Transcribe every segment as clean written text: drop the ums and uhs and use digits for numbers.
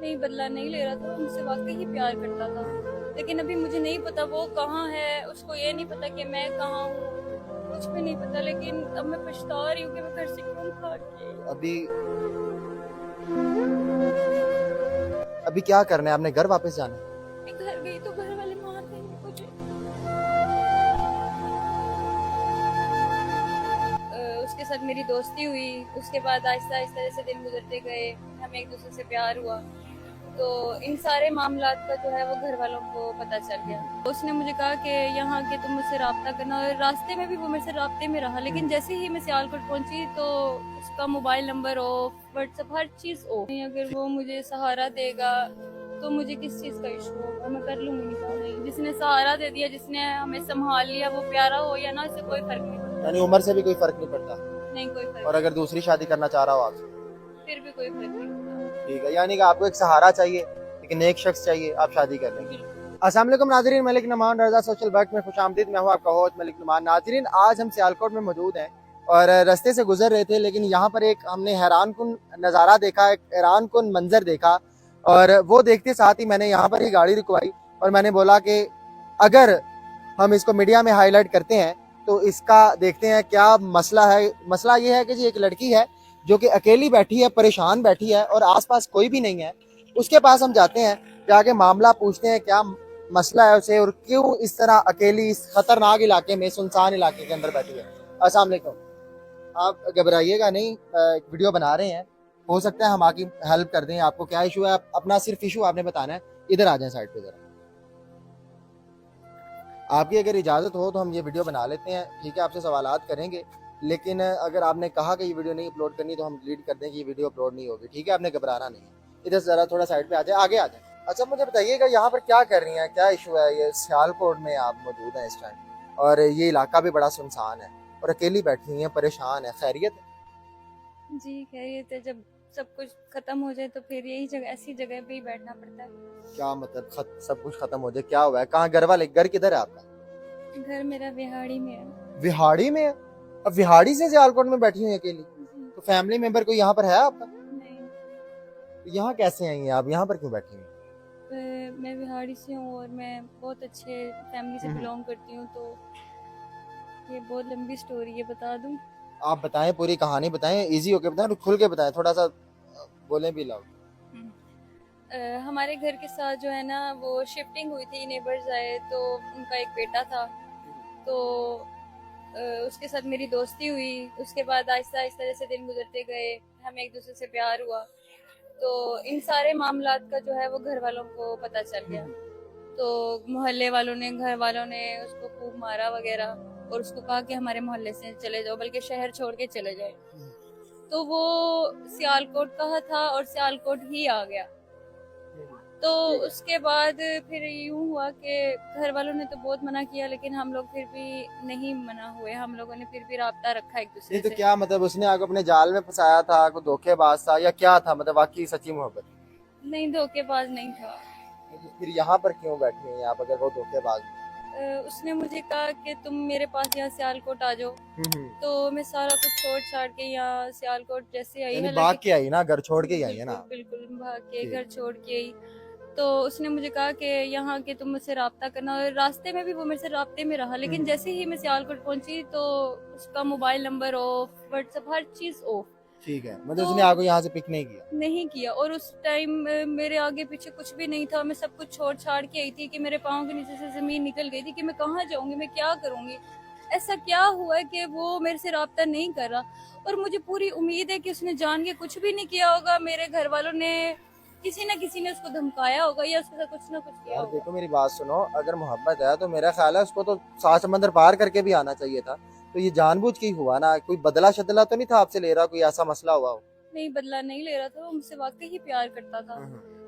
नहीं, बदला नहीं ले रहा था, वो मुझसे वाकई ही प्यार करता था। लेकिन अभी मुझे नहीं पता वो कहाँ है, उसको ये नहीं पता कि मैं कहाँ हूँ, कुछ भी नहीं पता। लेकिन अब मैं पछता रही हूँ कि मैं घर से क्यों भाग के आई। अभी अभी क्या करना है? आपने घर वापस जाना है? मैं घर गई तो घर वाले मार देंगे मुझे। उसके साथ मेरी दोस्ती हुई, उसके बाद आहिस्ता आहिस्ता जैसे दिन गुजरते गए, हमें एक दूसरे से प्यार हुआ। तो इन सारे मामलात का जो है वो घर वालों को पता चल गया। उसने मुझे कहा कि यहाँ के तुम मुझसे राब्ता करना, और रास्ते में भी वो मेरे से राब्ते में रहा। लेकिन जैसे ही मैं सियालकोट पहुंची तो उसका मोबाइल नंबर ऑफ, व्हाट्सएप, हर चीज ऑफ। अगर वो मुझे सहारा देगा तो मुझे किस चीज का इशू होगा, मैं कर लूंगी निकाह। जिसने सहारा दे दिया, जिसने हमें संभाल लिया, वो प्यारा हो या ना, इससे कोई फर्क नहीं पड़ता। यानी उम्र से भी कोई फर्क नहीं पड़ता? नहीं, कोई फर्क और अगर दूसरी शादी करना चाह रहा हो आपसे? नहीं, फिर भी कोई फर्क नहीं पड़ता। ठीक है, यानी कि आपको एक सहारा चाहिए, लेकिन एक शख्स चाहिए, आप शादी कर लेंगे। अस्सलाम वालेकुम नाजरीन, मलिक नुमान रजा सोशल वर्क में खुशामदीद। मैं हूँ आपका होस्ट मलिक नुमान। नाजरीन, आज हम सियालकोट में मौजूद हैं और रास्ते से गुजर रहे थे, लेकिन यहाँ पर एक हमने हैरान कुन नज़ारा देखा, एक हैरान कुन मंजर देखा। और वो देखते साथ ही मैंने यहाँ पर ही गाड़ी रुकवाई और मैंने बोला कि अगर हम इसको मीडिया में हाईलाइट करते हैं तो इसका देखते हैं क्या मसला है। मसला ये है कि जी एक लड़की है जो कि अकेली बैठी है, परेशान बैठी है और आसपास कोई भी नहीं है। उसके पास हम जाते हैं, जाके मामला पूछते हैं क्या मसला है उसे और क्यों इस तरह अकेली इस खतरनाक इलाके में, सुनसान इलाके के अंदर बैठी है। अस्सलाम वालेकुम। आप घबराइएगा नहीं, वीडियो बना रहे हैं, हो सकता है हम आपकी हेल्प कर दें। आपको क्या इशू है, आप अपना सिर्फ इशू आपने बताना है। इधर आ जाए साइड पे जरा। आपकी अगर इजाज़त हो तो हम ये वीडियो बना लेते हैं, ठीक है? आपसे सवालात करेंगे, लेकिन अगर आपने कहा कि ये वीडियो नहीं अपलोड करनी तो हम डिलीट कर दें कि ये वीडियो अपलोड नहीं होगी, ठीक है? आपने घबराना नहीं है। इधर ज़रा थोड़ा साइड पे आ जाए, आगे आ जाए। अच्छा, मुझे बताइएगा यहाँ पर क्या कर रही हैं, क्या इशू है? ये सियालकोट में आप मौजूद हैं इस टाइम और ये इलाका भी बड़ा सुनसान है और अकेली बैठी हुई हैं, परेशान है, खैरियत है? जी, खैरियत है। जब सब कुछ खत्म हो जाए तो फिर यही जगह, ऐसी जगह पे ही बैठना पड़ता है। क्या मतलब सब कुछ खत्म हो जाए? क्या हुआ है? कहाँ घर वाले, घर किधर है आपका? घर मेरा बिहाड़ी में है। विहाड़ी में है? अब विहाड़ी से सियालकोट में बैठी हुई हैं अकेली? जी, तो फैमिली मेंबर कोई यहाँ पर है आपका? नहीं। तो यहाँ कैसे आई हैं आप? यहाँ पर क्यों बैठी हुई हैं? मैं बिहाड़ी से हूँ और मैं बहुत अच्छे फैमिली से बिलोंग करती हूँ। तो ये बहुत लंबी स्टोरी है, बता दूँ? आप बताएं, पूरी कहानी बताएं, इजी होके बताएं, खुल के बताएं, थोड़ा सा बोलें भी लाओ। हमारे घर के साथ जो है ना वो शिफ्टिंग हुई थी, नेबर्स आए तो उनका एक बेटा था। तो उसके साथ मेरी दोस्ती हुई। उसके बाद आहिस्ता आहिस्ता जैसे दिन गुजरते गए, हमें एक दूसरे से प्यार हुआ। तो इन सारे मामलात का जो है वो घर वालों को पता चल गया। तो मोहल्ले वालों ने, घर वालों ने उसको खूब मारा वगैरह और उसको कहा कि हमारे मोहल्ले से चले जाओ, बल्कि शहर छोड़ के चले जाए। तो वो सियालकोट का था और सियालकोट ही आ गया। तो उसके बाद फिर यूं हुआ कि घर वालों ने तो बहुत मना किया, लेकिन हम लोग फिर भी नहीं मना हुए। हम लोगों ने फिर भी राब्ता रखा एक दूसरे नहीं तो से। क्या मतलब उसने आपको अपने जाल में फंसाया था, कोई धोखेबाज था या क्या था? मतलब वाकई सच्ची मोहब्बत? नहीं, धोखेबाज नहीं था। तो फिर यहाँ पर क्यों बैठी हुई हैं आप अगर वो धोखेबाज है? उसने मुझे कहा कि तुम मेरे पास यहाँ सियालकोट आ जाओ। तो मैं सारा कुछ छोड़ छाड़ के यहाँ सियालकोट जैसे आई यानी है। भाग के आई ना, घर छोड़ के ही आई है बिल्कुल ना? बिल्कुल भाग के ठीक। घर छोड़ के आई। तो उसने मुझे कहा कि यहाँ के तुम मुझसे राब्ता करना, और रास्ते में भी वो मेरे से राब्ते में रहा। लेकिन जैसे ही मैं सियालकोट पहुंची तो उसका मोबाइल नंबर ऑफ, व्हाट्सएप, हर चीज ऑफ। ठीक है, मतलब तो उसने आपको यहाँ से पिक नहीं किया? नहीं किया। और उस टाइम मेरे आगे पीछे कुछ भी नहीं था। मैं सब कुछ छोड़ छाड़ के आई थी कि मेरे पाँव के नीचे से जमीन निकल गई थी कि मैं कहाँ जाऊंगी, मैं क्या करूंगी। ऐसा क्या हुआ है कि वो मेरे से राब्ता नहीं कर रहा। और मुझे पूरी उम्मीद है कि उसने जान के कुछ भी नहीं किया होगा। मेरे घर वालों ने, किसी न किसी ने उसको धमकाया होगा या उसके साथ कुछ ना कुछ किया यार होगा। देखो, मेरी बात सुनो, अगर मोहब्बत है तो मेरा ख्याल है उसको तो सात समंदर पार करके भी आना चाहिए था। तो ये जानबूझ के ही हुआ ना? कोई बदला शदला तो नहीं था आपसे ले रहा? कोई ऐसा मसला हुआ हो? नहीं, बदला नहीं ले रहा था, वो मुझसे वाकई ही प्यार करता था।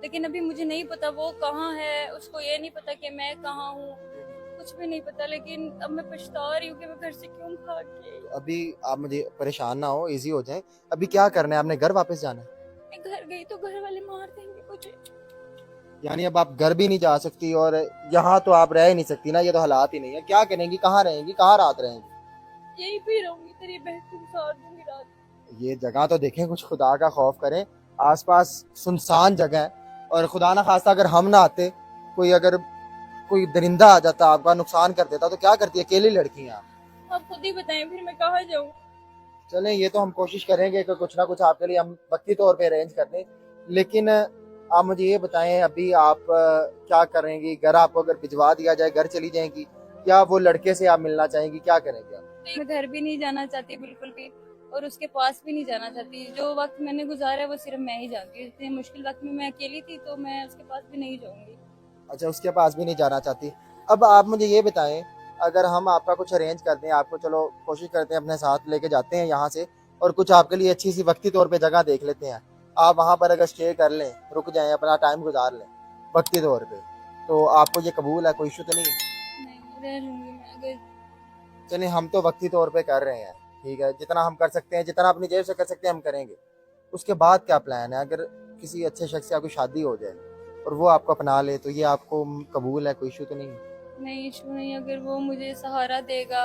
लेकिन अभी मुझे नहीं पता वो कहाँ है, उसको ये नहीं पता कि मैं कहाँ हूँ, कुछ भी नहीं पता। लेकिन अब मैं पछता रही हूँ कि मैं घर से क्यों भाग के आई। तो अभी आप मुझे परेशान ना हो, इजी हो जाए। अभी क्या करना है? आपने घर वापस जाना है? मैं घर गई तो घर वाले मार देंगे मुझे। यानी अब आप घर भी नहीं जा सकती और यहाँ तो आप रह ही नहीं सकती ना? ये तो हालात ही नहीं है। क्या करेंगी, कहाँ रहेंगी, कहाँ रात रहेंगी? यही भी रहूंगी, तेरी बहन को साथ दूंगी रात। ये जगह तो देखें, कुछ खुदा का खौफ करें। आसपास सुनसान जगह है, और खुदा ना खास्ता अगर हम ना आते, अगर कोई दरिंदा आ जाता आपका नुकसान कर देता, तो क्या करती? अकेली लड़की हैं आप। आप खुद ही बताएं फिर मैं कहाँ जाऊँ। चलें, ये तो हम कोशिश करेंगे कि कुछ ना कुछ आपके लिए हम वक्ती तौर पे अरेंज कर दें, लेकिन आप मुझे ये बताएं, अभी आप क्या करेंगी? घर आपको अगर भिजवा दिया जाए, घर चली जाएंगी या वो लड़के से आप मिलना चाहेंगी? क्या करेंगे आप? मैं घर भी नहीं जाना चाहती बिल्कुल भी, और उसके पास भी नहीं जाना चाहती। जो वक्त मैंने गुजारा है वो सिर्फ मैं ही जानती हूँ। इतने मुश्किल वक्त में मैं अकेली थी, तो मैं उसके पास भी नहीं जाऊंगी। अच्छा, उसके पास भी नहीं जाना चाहती। अब आप मुझे ये बताएं, अगर हम आपका कुछ अरेंज कर दें, आपको चलो कोशिश करते हैं अपने साथ लेके जाते हैं यहाँ से, और कुछ आपके लिए अच्छी सी वक्ती तौर पे जगह देख लेते हैं, आप वहाँ पर अगर स्टे कर लें, रुक जाएं, अपना टाइम गुजार लें वक्ती तौर पे, तो आपको ये कबूल है? कोई इशू तो नहीं है? नहीं, रह लूंगी मैं अगर। चलिए, हम तो वक्ती तौर पे कर रहे हैं, ठीक है, जितना हम कर सकते हैं, जितना अपनी जेब से कर सकते हैं हम करेंगे। उसके बाद क्या प्लान है? अगर किसी अच्छे शख्स से आपकी शादी हो जाए और वो आपको अपना ले, तो ये आपको कबूल है? कोई इशू तो नहीं है? नहीं, इशू नहीं। अगर वो मुझे सहारा देगा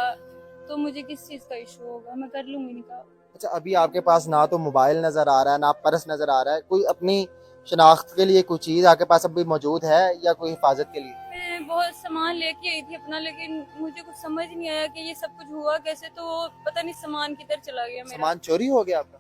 तो मुझे किस चीज का इशू होगा, मैं कर लूंगी निकाह। अच्छा, अभी आपके पास ना तो मोबाइल नजर आ रहा है, ना पर्स नजर आ रहा है, कोई अपनी शनाख्त के लिए कोई चीज आपके पास अभी मौजूद है या कोई हिफाजत के लिए? मैं बहुत सामान लेके आई थी अपना, लेकिन मुझे कुछ समझ नहीं आया कि ये सब कुछ हुआ कैसे। तो पता नहीं सामान किधर चला गया मेरा। सामान चोरी हो गया आपका?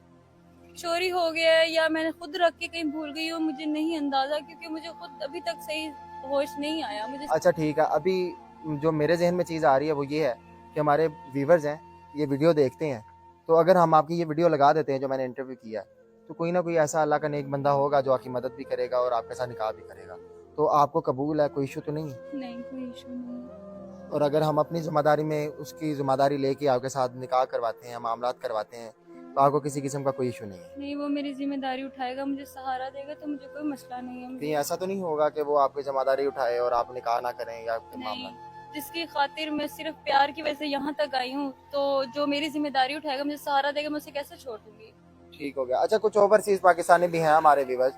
चोरी हो गया है या मैंने खुद रख के कहीं भूल गई हूँ, मुझे नहीं अंदाजा, क्योंकि मुझे खुद अभी तक सही होश नहीं आया मुझे। अच्छा ठीक है, अभी जो मेरे जहन में चीज़ आ रही है वो ये है कि हमारे व्यूवर्स हैं, ये वीडियो देखते हैं, तो अगर हम आपकी ये वीडियो लगा देते हैं जो मैंने इंटरव्यू किया है, तो कोई ना कोई ऐसा अल्लाह का नेक बंदा होगा जो आपकी मदद भी करेगा और आपके साथ निकाह भी करेगा। तो आपको कबूल है? कोई इशू तो नहीं है? नहीं, कोई इशू नहीं। और अगर हम अपनी जिम्मेदारी में उसकी जिम्मेदारी लेके आपके साथ निकाह करवाते हैं, मामलात करवाते हैं, तो आपको किसी किस्म का कोई इशू नहीं है? नहीं, वो मेरी जिम्मेदारी उठाएगा, मुझे सहारा देगा, तो मुझे कोई मसला नहीं है। कहीं ऐसा तो नहीं होगा कि वो आपकी जिम्मेदारी उठाए और आप निकाह ना करें या कोई नहीं, मामला? जिसकी खातिर मैं सिर्फ प्यार की वजह से यहाँ तक आई हूँ, तो जो मेरी जिम्मेदारी उठाएगा, मुझे सहारा देगा, मैं उसे कैसे छोड़ दूंगी। ठीक हो गया। अच्छा, कुछ ओवरसीज पाकिस्तानी भी हैं हमारे व्यूवर्स,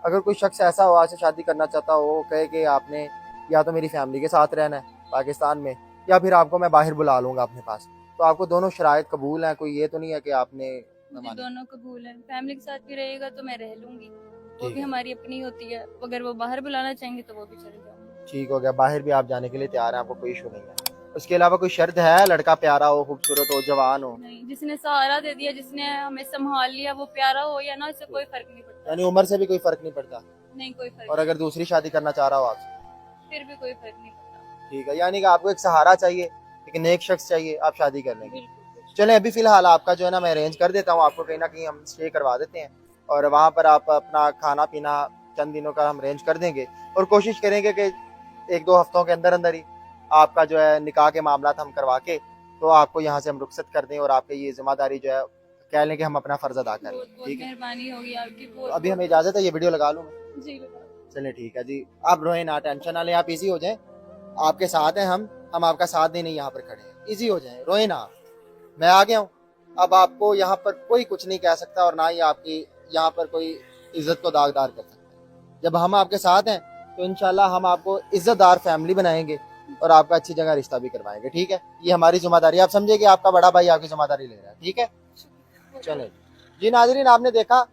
अगर कोई शख्स ऐसा हो आपसे शादी करना चाहता हो, वो कहे कि आपने या तो मेरी फैमिली के साथ रहना है पाकिस्तान में, या फिर आपको मैं बाहर बुला लूंगा अपने पास, तो आपको दोनों शराइत कबूल हैं? कोई ये तो नहीं है कि आपने मुझे दोनों कबूल है। फैमिली के साथ भी रहेगा तो मैं रह लूंगी, वो भी हमारी अपनी होती है। अगर वो बाहर बुलाना चाहेंगे तो वो भी चले जाऊंगी। ठीक हो गया, बाहर भी आप जाने के लिए तैयार हैं, आपको कोई इशू नहीं है? उसके अलावा कोई शर्त है? लड़का प्यारा हो, खूबसूरत हो, जवान हो? नहीं, जिसने सहारा दे दिया, जिसने हमें संभाल लिया, वो प्यारा हो या ना, इससे कोई फर्क नहीं पड़ता। यानी उम्र से भी कोई फर्क नहीं पड़ता? नहीं, कोई फर्क और अगर दूसरी शादी करना चाह रहा हो आपसे? फिर भी कोई फर्क नहीं पड़ता। ठीक है, यानी कि आपको एक सहारा चाहिए, एक नेक शख्स चाहिए, आप शादी कर लेंगे। बिल्कुल। चलें, अभी फिलहाल आपका जो है ना मैं अरेंज कर देता हूँ, आपको कहीं ना कहीं हम स्टे करवा देते हैं, और वहाँ पर आप अपना खाना पीना चंद दिनों का हम अरेंज कर देंगे, और कोशिश करेंगे कि 1-2 हफ्तों के अंदर अंदर ही आपका जो है निकाह के मामला हम करवा के तो आपको यहाँ से हम रुखसत कर दें, और आपकी ये जिम्मेदारी जो है कह लें कि हम अपना फर्ज अदा कर लें। बहुत ठीक है, मेहरबानी होगी आपकी। तो अभी हमें इजाजत है, ये वीडियो लगा लूँ मैं? जी। चलिए ठीक है जी, आप रोए ना, टेंशन ना लें, आप इजी हो जाएं, आपके साथ हैं हम आपका साथ देने यहाँ पर खड़े हैं, इजी हो जाएं, रोए ना, मैं आ गया हूँ। अब आपको यहाँ पर कोई कुछ नहीं कह सकता, और ना ही आपकी यहाँ पर कोई इज्जत को दागदार कर सकता है। जब हम आपके साथ हैं तो इंशाल्लाह हम आपको इज्जतदार फैमिली बनाएंगे और आपका अच्छी जगह रिश्ता भी करवाएंगे। ठीक है, ये हमारी जिम्मेदारी, आप समझे कि आपका बड़ा भाई आपकी जिम्मेदारी ले रहा है। ठीक है, चले जी नाजरीन, आपने देखा,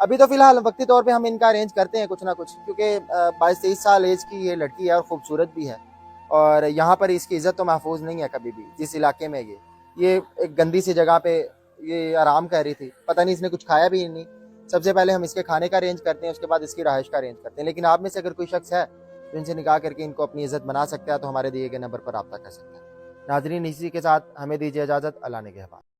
अभी तो फिलहाल वक्ती तौर पे हम इनका अरेंज करते हैं कुछ ना कुछ, क्योंकि 22-23 साल एज की ये लड़की है और खूबसूरत भी है, और यहाँ पर इसकी इज्जत तो महफूज नहीं है कभी भी। जिस इलाके में ये एक गंदी सी जगह पे ये आराम कर रही थी, पता नहीं इसने कुछ खाया भी नहीं। सबसे पहले हम इसके खाने का अरेंज करते हैं, उसके बाद इसकी रहाइश का अरेंज करते हैं। लेकिन आप में से अगर कोई शख्स है जो इनसे निकाह करके इनको अपनी इज्जत बना सकता है, तो हमारे दिए गए नंबर पर रब्ता कर सकता है। नाजरीन, इसी के साथ हमें दीजिए इजाज़त। अल्लाह ने के हवाले।